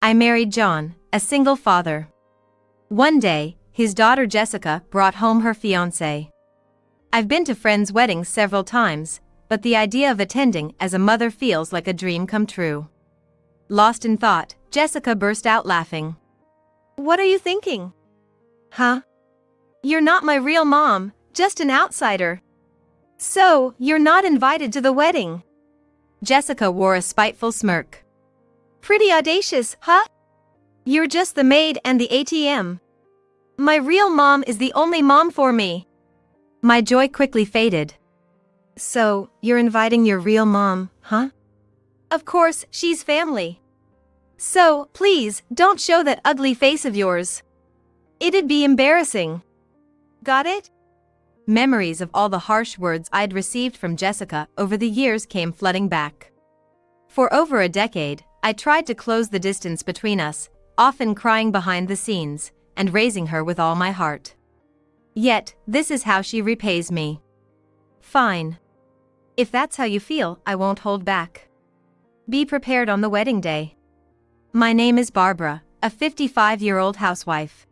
I married John, a single father. One day, his daughter Jessica brought home her fiancé. I've been to friends' weddings several times, but the idea of attending as a mother feels like a dream come true. Lost in thought, Jessica burst out laughing. What are you thinking? Huh? You're not my real mom, just an outsider. So, you're not invited to the wedding? Jessica wore a spiteful smirk. Pretty audacious, huh? You're just the maid and the ATM. My real mom is the only mom for me. My joy quickly faded. So, you're inviting your real mom, huh? Of course, she's family. So, please, don't show that ugly face of yours. It'd be embarrassing. Got it? Memories of all the harsh words I'd received from Jessica over the years came flooding back. For over a decade, I tried to close the distance between us, often crying behind the scenes, and raising her with all my heart. Yet, this is how she repays me. Fine. If that's how you feel, I won't hold back. Be prepared on the wedding day. My name is Barbara, a 55-year-old housewife.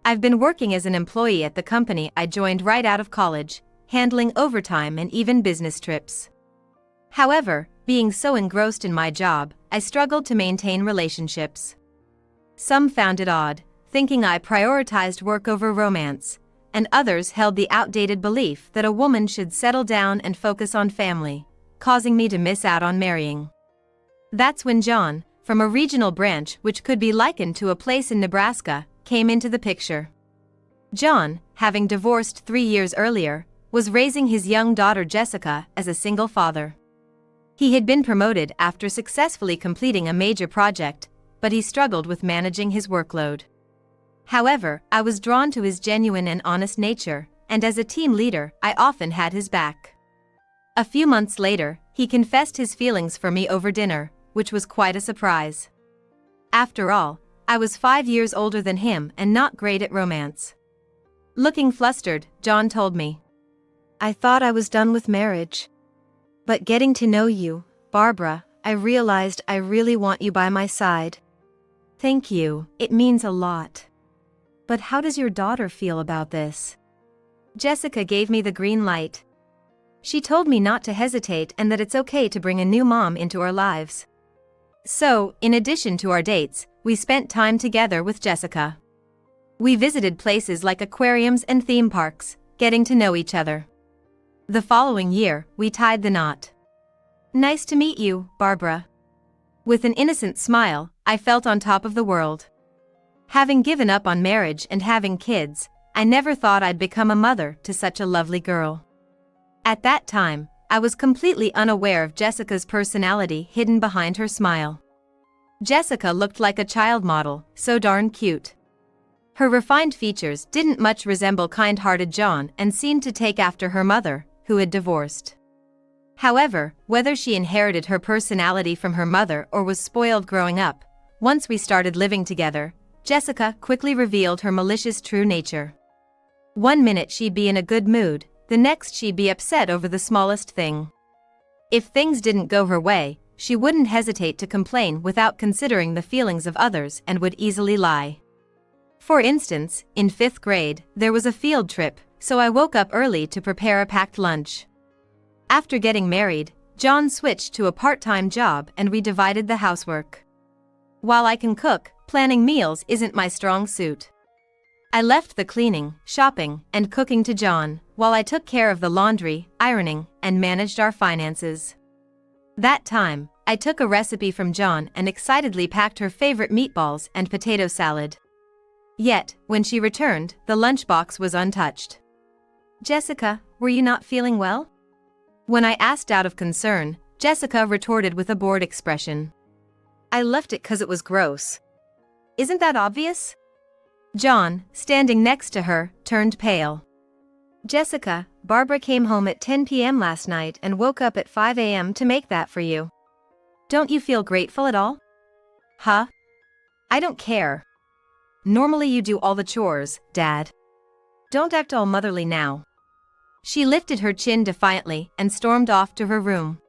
I've been working as an employee at the company I joined right out of college, handling overtime and even business trips. However, being so engrossed in my job, I struggled to maintain relationships. Some found it odd, thinking I prioritized work over romance, and others held the outdated belief that a woman should settle down and focus on family, causing me to miss out on marrying. That's when John, from a regional branch which could be likened to a place in Nebraska, came into the picture. John, having divorced 3 years earlier, was raising his young daughter Jessica as a single father. He had been promoted after successfully completing a major project, but he struggled with managing his workload. However, I was drawn to his genuine and honest nature, and as a team leader, I often had his back. A few months later, he confessed his feelings for me over dinner, which was quite a surprise. After all, I was 5 years older than him and not great at romance. Looking flustered, John told me, I thought I was done with marriage. But getting to know you, Barbara, I realized I really want you by my side. Thank you, it means a lot. But how does your daughter feel about this? Jessica gave me the green light. She told me not to hesitate and that it's okay to bring a new mom into our lives. So, in addition to our dates, we spent time together with Jessica. We visited places like aquariums and theme parks, getting to know each other. The following year, we tied the knot. Nice to meet you, Barbara. With an innocent smile, I felt on top of the world. Having given up on marriage and having kids, I never thought I'd become a mother to such a lovely girl. At that time, I was completely unaware of Jessica's personality hidden behind her smile. Jessica looked like a child model, so darn cute. Her refined features didn't much resemble kind-hearted John and seemed to take after her mother, who had divorced. However, whether she inherited her personality from her mother or was spoiled growing up, once we started living together, Jessica quickly revealed her malicious true nature. One minute she'd be in a good mood, the next she'd be upset over the smallest thing. If things didn't go her way, she wouldn't hesitate to complain without considering the feelings of others and would easily lie. For instance, in 5th grade, there was a field trip, so I woke up early to prepare a packed lunch. After getting married, John switched to a part-time job and we divided the housework. While I can cook, planning meals isn't my strong suit. I left the cleaning, shopping, and cooking to John, while I took care of the laundry, ironing, and managed our finances. That time, I took a recipe from John and excitedly packed her favorite meatballs and potato salad. Yet, when she returned, the lunchbox was untouched. Jessica, were you not feeling well? When I asked out of concern, Jessica retorted with a bored expression. I left it 'cause it was gross. Isn't that obvious? John, standing next to her, turned pale. Jessica, Barbara came home at 10 p.m. last night and woke up at 5 a.m. to make that for you. Don't you feel grateful at all? Huh? I don't care. Normally you do all the chores, Dad. Don't act all motherly now. She lifted her chin defiantly and stormed off to her room.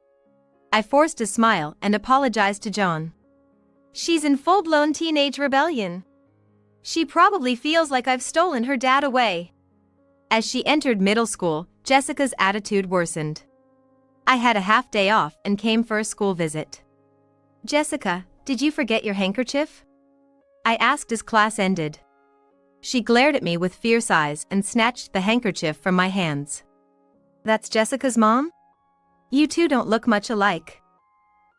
I forced a smile and apologized to John. She's in full-blown teenage rebellion. She probably feels like I've stolen her dad away. As she entered middle school, Jessica's attitude worsened. I had a half day off and came for a school visit. "Jessica, did you forget your handkerchief?" I asked as class ended. She glared at me with fierce eyes and snatched the handkerchief from my hands. "That's Jessica's mom? You two don't look much alike."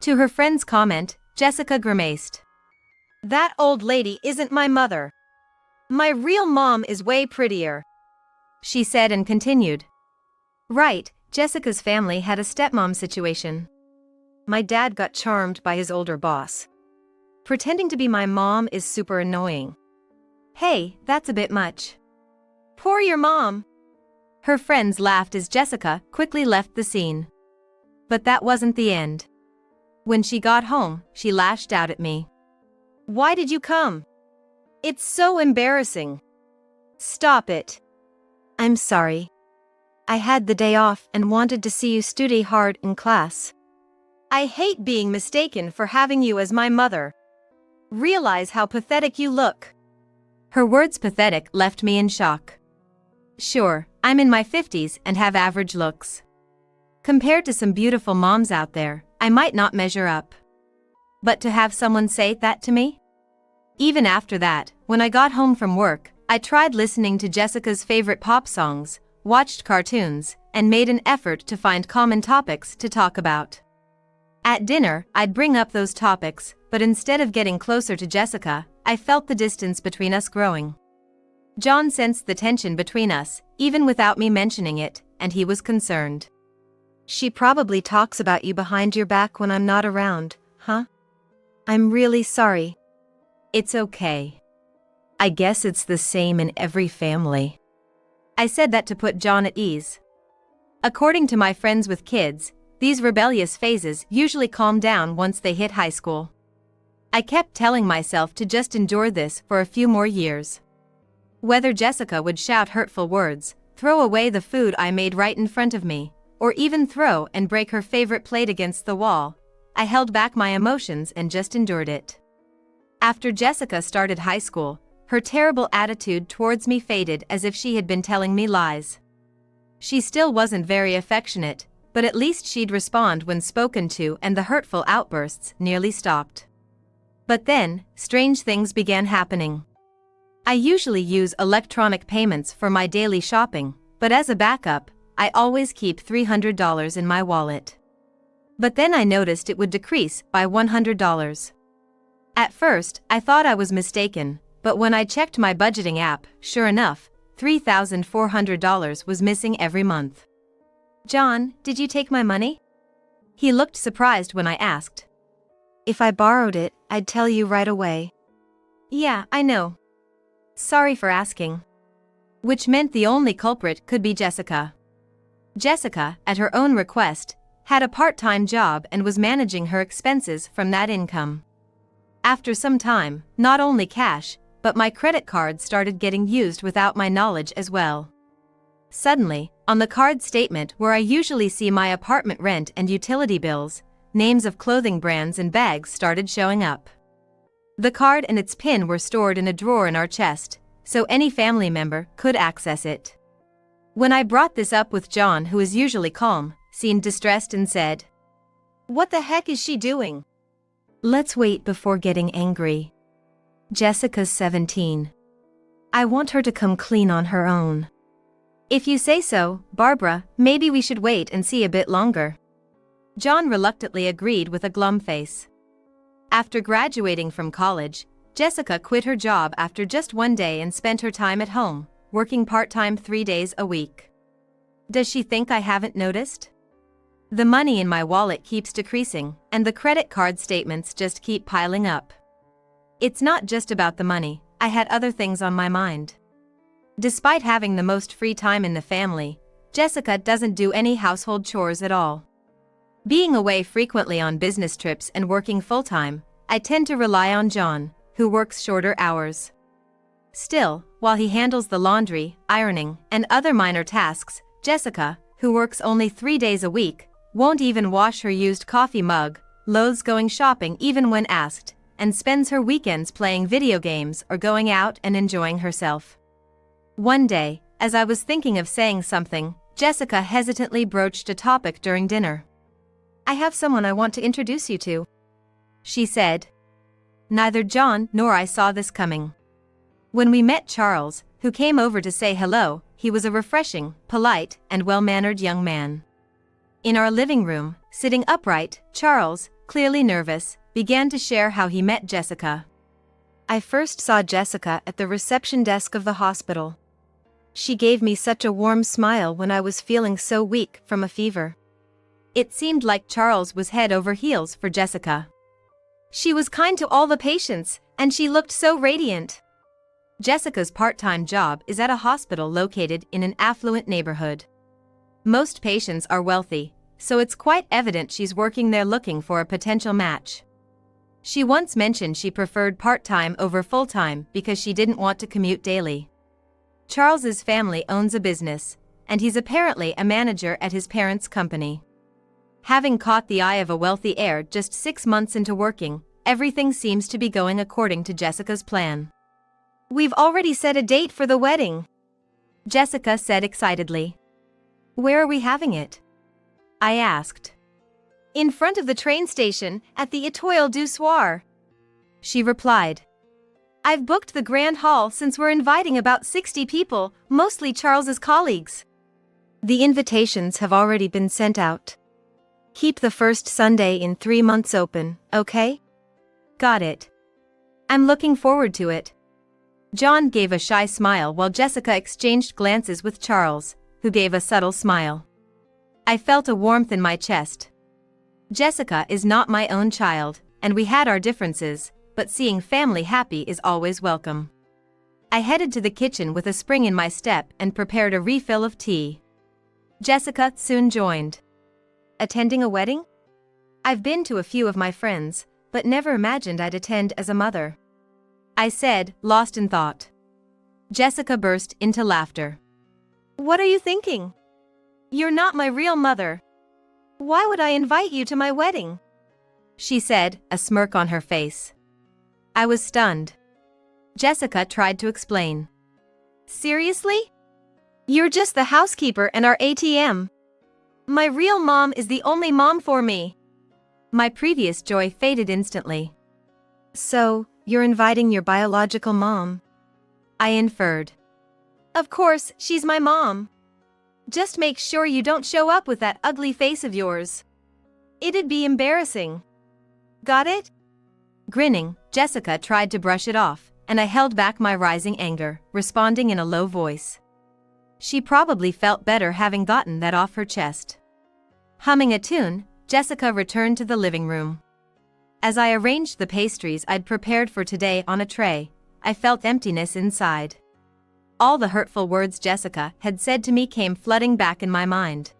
To her friend's comment, Jessica grimaced. "That old lady isn't my mother. My real mom is way prettier," she said and continued. Right, Jessica's family had a stepmom situation. My dad got charmed by his older boss. Pretending to be my mom is super annoying. Hey, that's a bit much. Poor your mom. Her friends laughed as Jessica quickly left the scene. But that wasn't the end. When she got home, she lashed out at me. "Why did you come? It's so embarrassing. Stop it." "I'm sorry. I had the day off and wanted to see you study hard in class." "I hate being mistaken for having you as my mother. Realize how pathetic you look." Her words pathetic left me in shock. Sure, I'm in my 50s and have average looks. Compared to some beautiful moms out there, I might not measure up. But to have someone say that to me? Even after that, when I got home from work, I tried listening to Jessica's favorite pop songs, watched cartoons, and made an effort to find common topics to talk about. At dinner, I'd bring up those topics, but instead of getting closer to Jessica, I felt the distance between us growing. John sensed the tension between us, even without me mentioning it, and he was concerned. "She probably talks about you behind your back when I'm not around, huh? I'm really sorry." "It's okay. I guess it's the same in every family." I said that to put John at ease. According to my friends with kids, these rebellious phases usually calm down once they hit high school. I kept telling myself to just endure this for a few more years. Whether Jessica would shout hurtful words, throw away the food I made right in front of me, or even throw and break her favorite plate against the wall, I held back my emotions and just endured it. After Jessica started high school, her terrible attitude towards me faded as if she had been telling me lies. She still wasn't very affectionate, but at least she'd respond when spoken to, and the hurtful outbursts nearly stopped. But then, strange things began happening. I usually use electronic payments for my daily shopping, but as a backup, I always keep $300 in my wallet. But then I noticed it would decrease by $100. At first, I thought I was mistaken, but when I checked my budgeting app, sure enough, $3,400 was missing every month. "John, did you take my money?" He looked surprised when I asked. "If I borrowed it, I'd tell you right away." "Yeah, I know. Sorry for asking." Which meant the only culprit could be Jessica. Jessica, at her own request, had a part-time job and was managing her expenses from that income. After some time, not only cash, but my credit card started getting used without my knowledge as well. Suddenly, on the card statement where I usually see my apartment rent and utility bills, names of clothing brands and bags started showing up. The card and its PIN were stored in a drawer in our chest, so any family member could access it. When I brought this up with John, who is usually calm, seemed distressed and said, "What the heck is she doing?" "Let's wait before getting angry. Jessica's 17. I want her to come clean on her own." "If you say so, Barbara, maybe we should wait and see a bit longer." John reluctantly agreed with a glum face. After graduating from college, Jessica quit her job after just one day and spent her time at home, working part-time 3 days a week. Does she think I haven't noticed? The money in my wallet keeps decreasing, and the credit card statements just keep piling up. It's not just about the money, I had other things on my mind. Despite having the most free time in the family, Jessica doesn't do any household chores at all. Being away frequently on business trips and working full-time, I tend to rely on John, who works shorter hours. Still, while he handles the laundry, ironing, and other minor tasks, Jessica, who works only 3 days a week, won't even wash her used coffee mug, loathes going shopping even when asked, and spends her weekends playing video games or going out and enjoying herself. One day, as I was thinking of saying something, Jessica hesitantly broached a topic during dinner. "I have someone I want to introduce you to," she said. Neither John nor I saw this coming. When we met Charles, who came over to say hello, he was a refreshing, polite, and well-mannered young man. In our living room, sitting upright, Charles, clearly nervous, began to share how he met Jessica. "I first saw Jessica at the reception desk of the hospital. She gave me such a warm smile when I was feeling so weak from a fever." It seemed like Charles was head over heels for Jessica. "She was kind to all the patients, and she looked so radiant." Jessica's part-time job is at a hospital located in an affluent neighborhood. Most patients are wealthy, so it's quite evident she's working there looking for a potential match. She once mentioned she preferred part-time over full-time because she didn't want to commute daily. Charles's family owns a business, and he's apparently a manager at his parents' company. Having caught the eye of a wealthy heir just 6 months into working, everything seems to be going according to Jessica's plan. "We've already set a date for the wedding," Jessica said excitedly. "Where are we having it?" I asked. "In front of the train station, at the Étoile du Soir," she replied. "I've booked the grand hall since we're inviting about 60 people, mostly Charles's colleagues. The invitations have already been sent out. Keep the first Sunday in 3 months open, okay?" "Got it. I'm looking forward to it." John gave a shy smile while Jessica exchanged glances with Charles, who gave a subtle smile. I felt a warmth in my chest. Jessica is not my own child, and we had our differences, but seeing family happy is always welcome. I headed to the kitchen with a spring in my step and prepared a refill of tea. Jessica soon joined. "Attending a wedding? I've been to a few of my friends, but never imagined I'd attend as a mother," I said, lost in thought. Jessica burst into laughter. "What are you thinking? You're not my real mother. Why would I invite you to my wedding?" she said, a smirk on her face. I was stunned. Jessica tried to explain. "Seriously? You're just the housekeeper and our ATM. My real mom is the only mom for me." My previous joy faded instantly. "So, you're inviting your biological mom?" I inferred. "Of course, she's my mom. Just make sure you don't show up with that ugly face of yours. It'd be embarrassing. Got it?" Grinning, Jessica tried to brush it off, and I held back my rising anger, responding in a low voice. She probably felt better having gotten that off her chest. Humming a tune, Jessica returned to the living room. As I arranged the pastries I'd prepared for today on a tray, I felt emptiness inside. All the hurtful words Jessica had said to me came flooding back in my mind.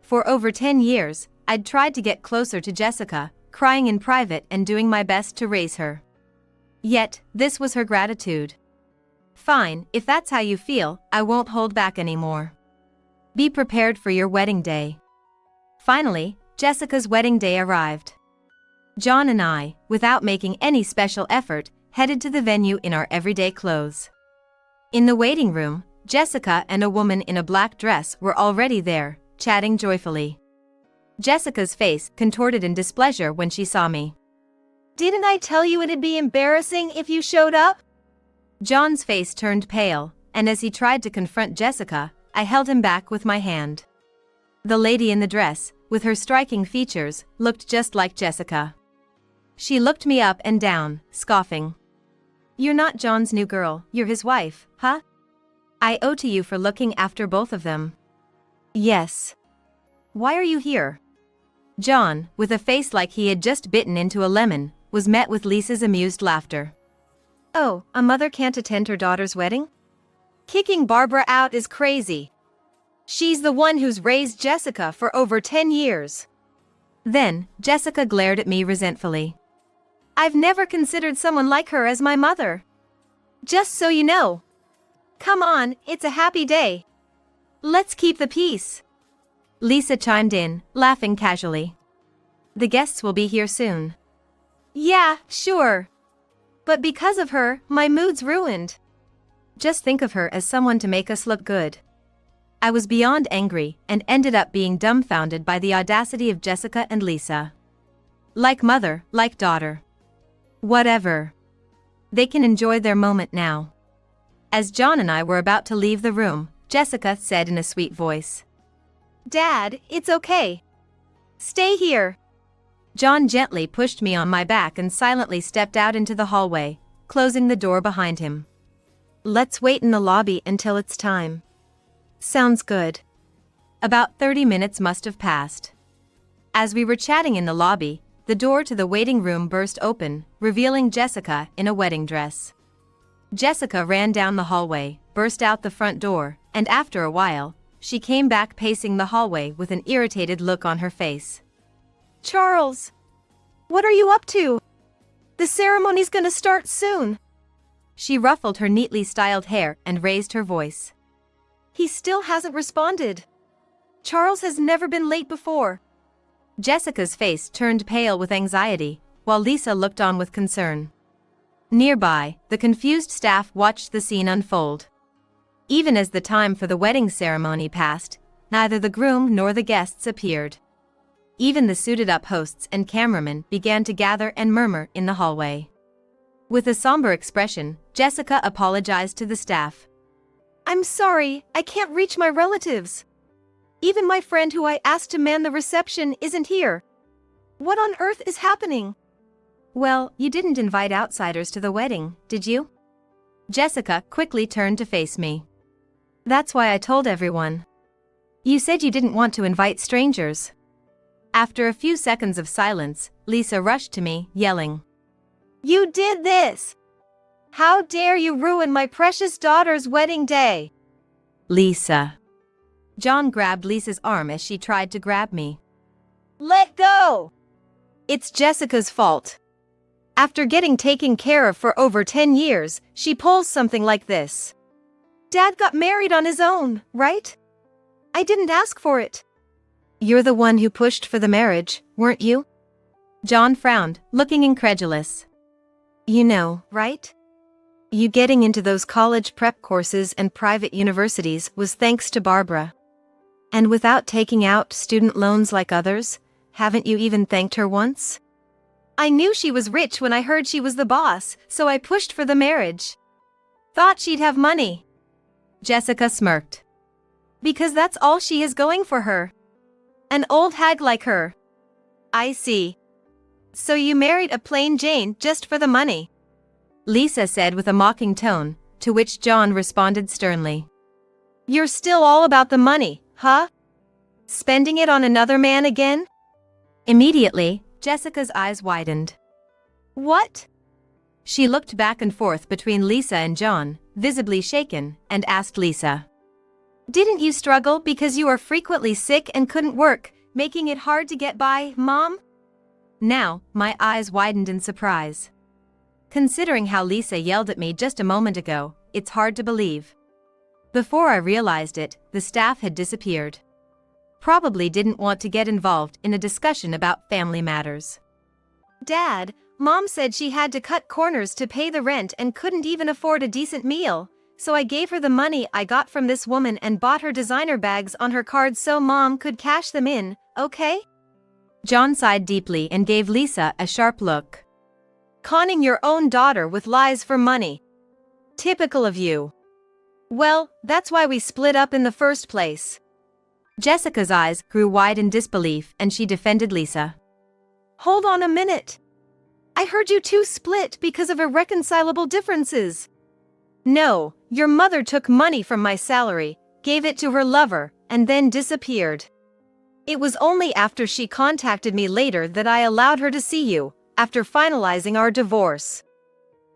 For over 10 years, I'd tried to get closer to Jessica, crying in private and doing my best to raise her. Yet, this was her gratitude. "Fine, if that's how you feel, I won't hold back anymore. Be prepared for your wedding day." Finally, Jessica's wedding day arrived. John and I, without making any special effort, headed to the venue in our everyday clothes. In the waiting room, Jessica and a woman in a black dress were already there, chatting joyfully. Jessica's face contorted in displeasure when she saw me. "Didn't I tell you it'd be embarrassing if you showed up?" John's face turned pale, and as he tried to confront Jessica, I held him back with my hand. The lady in the dress, with her striking features, looked just like Jessica. She looked me up and down, scoffing. "You're not John's new girl, you're his wife, huh? I owe to you for looking after both of them." "Yes. Why are you here?" John, with a face like he had just bitten into a lemon, was met with Lisa's amused laughter. "Oh, a mother can't attend her daughter's wedding? Kicking Barbara out is crazy. She's the one who's raised Jessica for over 10 years. Then, Jessica glared at me resentfully. "I've never considered someone like her as my mother. Just so you know. Come on, it's a happy day. Let's keep the peace." Lisa chimed in, laughing casually. "The guests will be here soon." Yeah, sure. But because of her, my mood's ruined. Just think of her as someone to make us look good. I was beyond angry and ended up being dumbfounded by the audacity of Jessica and Lisa. Like mother, like daughter. Whatever. They can enjoy their moment now. As John and I were about to leave the room, Jessica said in a sweet voice, "Dad, it's okay. Stay here." John gently pushed me on my back and silently stepped out into the hallway, closing the door behind him. "Let's wait in the lobby until it's time." Sounds good. About 30 minutes must have passed. As we were chatting in the lobby, the door to the waiting room burst open, revealing Jessica in a wedding dress. Jessica ran down the hallway, burst out the front door, and after a while, she came back pacing the hallway with an irritated look on her face. "Charles! What are you up to? The ceremony's gonna start soon." She ruffled her neatly styled hair and raised her voice. "He still hasn't responded. Charles has never been late before." Jessica's face turned pale with anxiety, while Lisa looked on with concern. Nearby, the confused staff watched the scene unfold. Even as the time for the wedding ceremony passed, neither the groom nor the guests appeared. Even the suited-up hosts and cameramen began to gather and murmur in the hallway. With a somber expression, Jessica apologized to the staff. "I'm sorry, I can't reach my relatives. Even my friend who I asked to man the reception isn't here. What on earth is happening?" "Well, you didn't invite outsiders to the wedding, did you?" Jessica quickly turned to face me. "That's why I told everyone. You said you didn't want to invite strangers." After a few seconds of silence, Lisa rushed to me, yelling, "You did this! How dare you ruin my precious daughter's wedding day!" "Lisa." John grabbed Lisa's arm as she tried to grab me. "Let go! It's Jessica's fault. After getting taken care of for over 10 years, she pulls something like this. Dad got married on his own, right? I didn't ask for it." "You're the one who pushed for the marriage, weren't you?" John frowned, looking incredulous. "You know, right? You getting into those college prep courses and private universities was thanks to Barbara. And without taking out student loans like others, haven't you even thanked her once?" "I knew she was rich when I heard she was the boss, so I pushed for the marriage. Thought she'd have money." Jessica smirked. "Because that's all she has going for her. An old hag like her." "I see. So you married a plain Jane just for the money?" Lisa said with a mocking tone, to which John responded sternly. "You're still all about the money, huh? Spending it on another man again?" Immediately, Jessica's eyes widened. "What?" She looked back and forth between Lisa and John, visibly shaken, and asked Lisa, "Didn't you struggle because you were frequently sick and couldn't work, making it hard to get by, Mom?" Now, my eyes widened in surprise. Considering how Lisa yelled at me just a moment ago, it's hard to believe. Before I realized it, the staff had disappeared. Probably didn't want to get involved in a discussion about family matters. "Dad, Mom said she had to cut corners to pay the rent and couldn't even afford a decent meal, so I gave her the money I got from this woman and bought her designer bags on her card so Mom could cash them in, okay?" John sighed deeply and gave Lisa a sharp look. "Conning your own daughter with lies for money. Typical of you. Well, that's why we split up in the first place." Jessica's eyes grew wide in disbelief and she defended Lisa. "Hold on a minute. I heard you two split because of irreconcilable differences." "No, your mother took money from my salary, gave it to her lover, and then disappeared. It was only after she contacted me later that I allowed her to see you, after finalizing our divorce."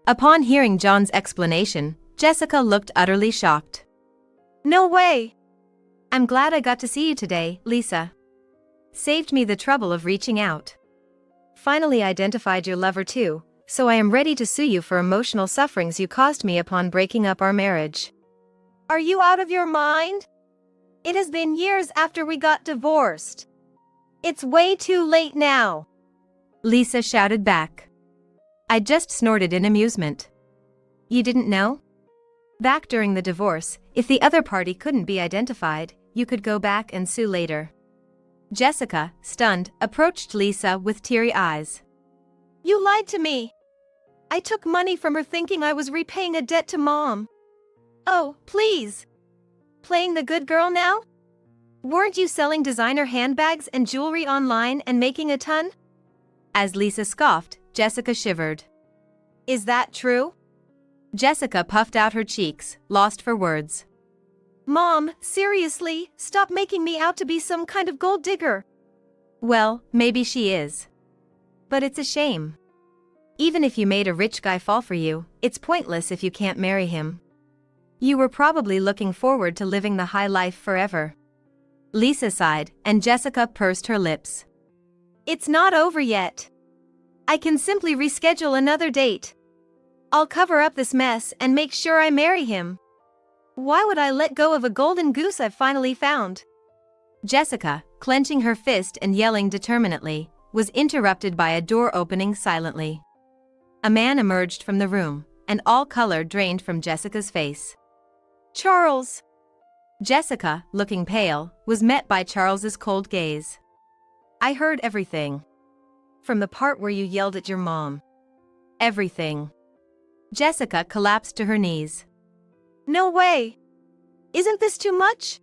Upon hearing John's explanation, Jessica looked utterly shocked. "No way. I'm glad I got to see you today, Lisa. Saved me the trouble of reaching out. Finally identified your lover too, so I am ready to sue you for emotional sufferings you caused me upon breaking up our marriage." "Are you out of your mind? It has been years after we got divorced. It's way too late now," Lisa shouted back. I just snorted in amusement. You didn't know? Back during the divorce, if the other party couldn't be identified, you could go back and sue later. Jessica, stunned, approached Lisa with teary eyes. You lied to me. I took money from her thinking I was repaying a debt to Mom. Oh, please. Playing the good girl now? Weren't you selling designer handbags and jewelry online and making a ton? As Lisa scoffed, Jessica shivered. Is that true? Jessica puffed out her cheeks, lost for words. Mom, seriously, stop making me out to be some kind of gold digger. Well, maybe she is. But it's a shame. Even if you made a rich guy fall for you, it's pointless if you can't marry him. You were probably looking forward to living the high life forever. Lisa sighed, and Jessica pursed her lips. It's not over yet. I can simply reschedule another date. I'll cover up this mess and make sure I marry him. Why would I let go of a golden goose I've finally found? Jessica, clenching her fist and yelling determinedly, was interrupted by a door opening silently. A man emerged from the room, and all color drained from Jessica's face. Charles! Jessica, looking pale, was met by Charles's cold gaze. I heard everything. From the part where you yelled at your mom. Everything. Jessica collapsed to her knees. No way! Isn't this too much?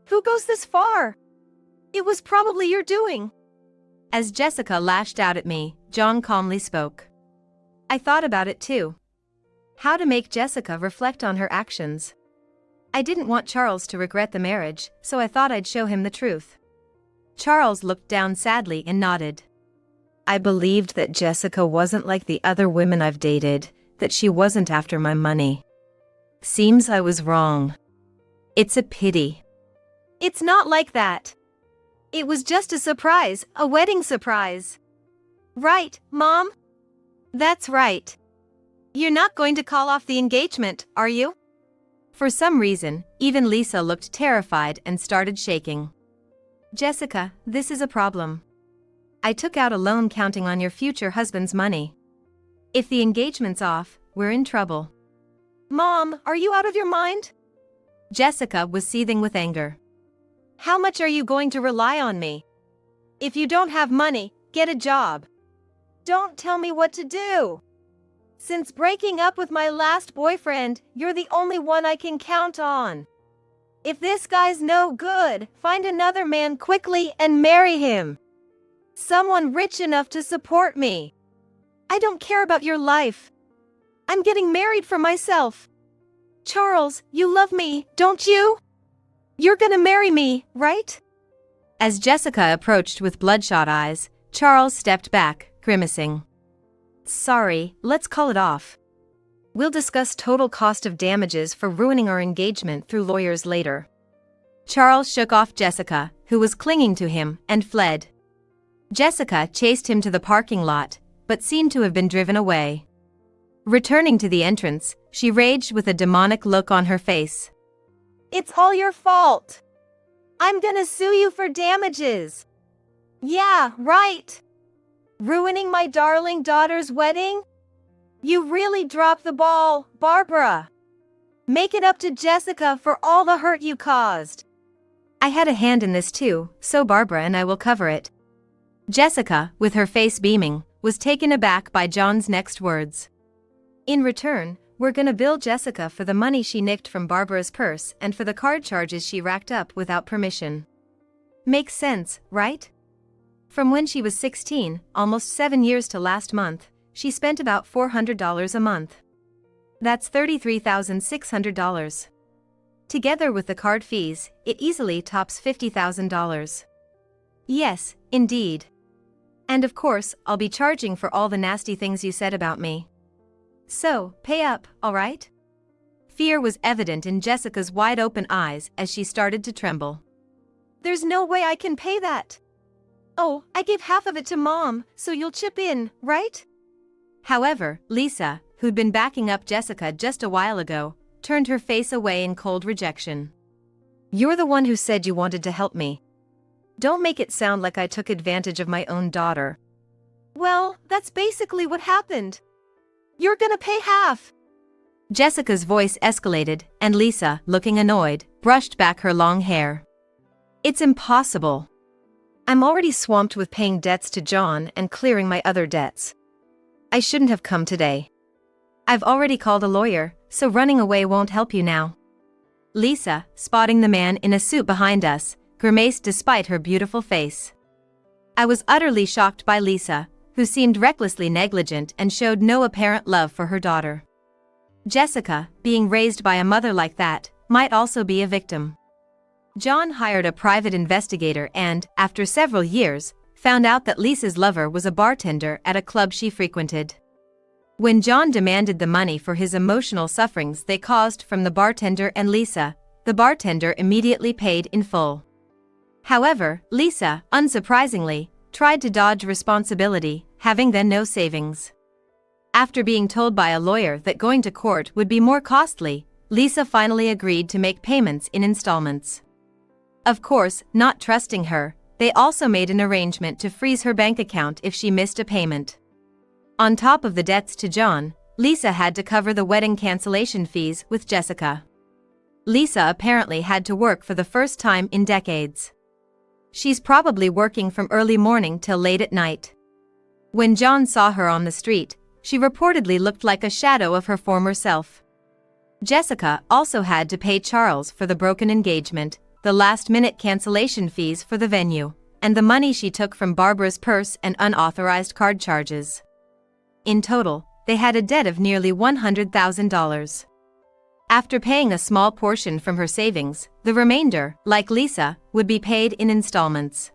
Who goes this far? It was probably your doing. As Jessica lashed out at me, John calmly spoke. I thought about it too. How to make Jessica reflect on her actions. I didn't want Charles to regret the marriage, so I thought I'd show him the truth. Charles looked down sadly and nodded. I believed that Jessica wasn't like the other women I've dated, that she wasn't after my money. Seems I was wrong. It's a pity. It's not like that. It was just a surprise, a wedding surprise. Right, Mom? That's right. You're not going to call off the engagement, are you? For some reason, even Lisa looked terrified and started shaking. Jessica, this is a problem. I took out a loan counting on your future husband's money. If the engagement's off, we're in trouble. Mom, are you out of your mind? Jessica was seething with anger. How much are you going to rely on me? If you don't have money, get a job. Don't tell me what to do. Since breaking up with my last boyfriend, you're the only one I can count on. If this guy's no good, find another man quickly and marry him. Someone rich enough to support me. I don't care about your life. I'm getting married for myself. Charles, you love me, don't you? You're gonna marry me, right? As Jessica approached with bloodshot eyes, Charles stepped back, grimacing. Sorry, let's call it off. We'll discuss total cost of damages for ruining our engagement through lawyers later. Charles shook off Jessica, who was clinging to him, and fled. Jessica chased him to the parking lot, but seemed to have been driven away. Returning to the entrance, she raged with a demonic look on her face. It's all your fault. I'm gonna sue you for damages. Yeah, right. Ruining my darling daughter's wedding? You really dropped the ball, Barbara. Make it up to Jessica for all the hurt you caused. I had a hand in this too, so Barbara and I will cover it. Jessica, with her face beaming, was taken aback by John's next words. In return, we're gonna bill Jessica for the money she nicked from Barbara's purse and for the card charges she racked up without permission. Makes sense, right? From when she was 16, almost 7 years to last month, she spent about $400 a month. That's $33,600. Together with the card fees, it easily tops $50,000. Yes, indeed. And of course, I'll be charging for all the nasty things you said about me. So, pay up, all right? Fear was evident in Jessica's wide-open eyes as she started to tremble. There's no way I can pay that. Oh, I gave half of it to Mom, so you'll chip in, right? However, Lisa, who'd been backing up Jessica just a while ago, turned her face away in cold rejection. You're the one who said you wanted to help me. Don't make it sound like I took advantage of my own daughter. Well, that's basically what happened. You're gonna pay half. Jessica's voice escalated, and Lisa, looking annoyed, brushed back her long hair. It's impossible. I'm already swamped with paying debts to John and clearing my other debts. I shouldn't have come today. I've already called a lawyer, so running away won't help you now. Lisa, spotting the man in a suit behind us, grimaced despite her beautiful face. I was utterly shocked by Lisa, who seemed recklessly negligent and showed no apparent love for her daughter. Jessica, being raised by a mother like that, might also be a victim. John hired a private investigator and, after several years, found out that Lisa's lover was a bartender at a club she frequented. When John demanded the money for his emotional sufferings they caused from the bartender and Lisa, the bartender immediately paid in full. However, Lisa, unsurprisingly, tried to dodge responsibility, having then no savings. After being told by a lawyer that going to court would be more costly, Lisa finally agreed to make payments in installments. Of course, not trusting her, they also made an arrangement to freeze her bank account if she missed a payment. On top of the debts to John, Lisa had to cover the wedding cancellation fees with Jessica. Lisa apparently had to work for the first time in decades. She's probably working from early morning till late at night. When John saw her on the street, she reportedly looked like a shadow of her former self. Jessica also had to pay Charles for the broken engagement, the last-minute cancellation fees for the venue, and the money she took from Barbara's purse and unauthorized card charges. In total, they had a debt of nearly $100,000. After paying a small portion from her savings, the remainder, like Lisa, would be paid in installments.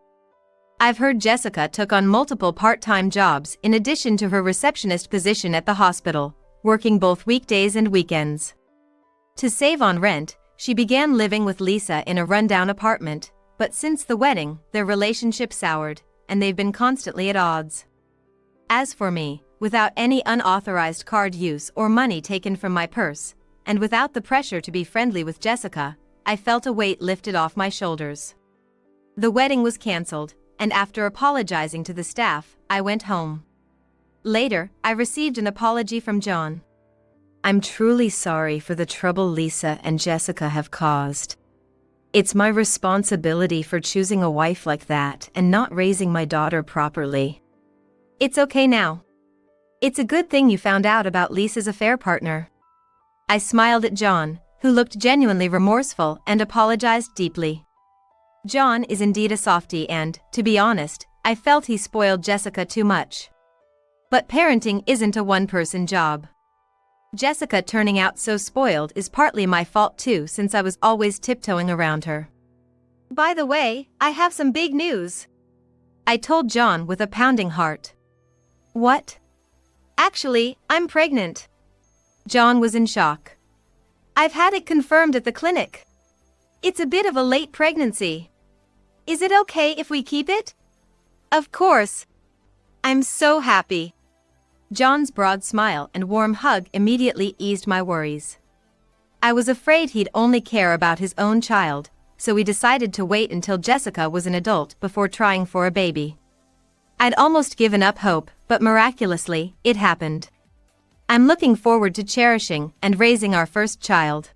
I've heard Jessica took on multiple part-time jobs in addition to her receptionist position at the hospital, working both weekdays and weekends. To save on rent, she began living with Lisa in a rundown apartment, but since the wedding, their relationship soured, and they've been constantly at odds. As for me, without any unauthorized card use or money taken from my purse, and without the pressure to be friendly with Jessica, I felt a weight lifted off my shoulders. The wedding was cancelled, and after apologizing to the staff, I went home. Later, I received an apology from John. I'm truly sorry for the trouble Lisa and Jessica have caused. It's my responsibility for choosing a wife like that and not raising my daughter properly. It's okay now. It's a good thing you found out about Lisa's affair partner. I smiled at John, who looked genuinely remorseful and apologized deeply. John is indeed a softie and, to be honest, I felt he spoiled Jessica too much. But parenting isn't a one-person job. Jessica turning out so spoiled is partly my fault too since I was always tiptoeing around her. By the way, I have some big news. I told John with a pounding heart. What? Actually, I'm pregnant. John was in shock. I've had it confirmed at the clinic. It's a bit of a late pregnancy. Is it okay if we keep it? Of course. I'm so happy. John's broad smile and warm hug immediately eased my worries. I was afraid he'd only care about his own child, so we decided to wait until Jessica was an adult before trying for a baby. I'd almost given up hope, but miraculously, it happened. I'm looking forward to cherishing and raising our first child.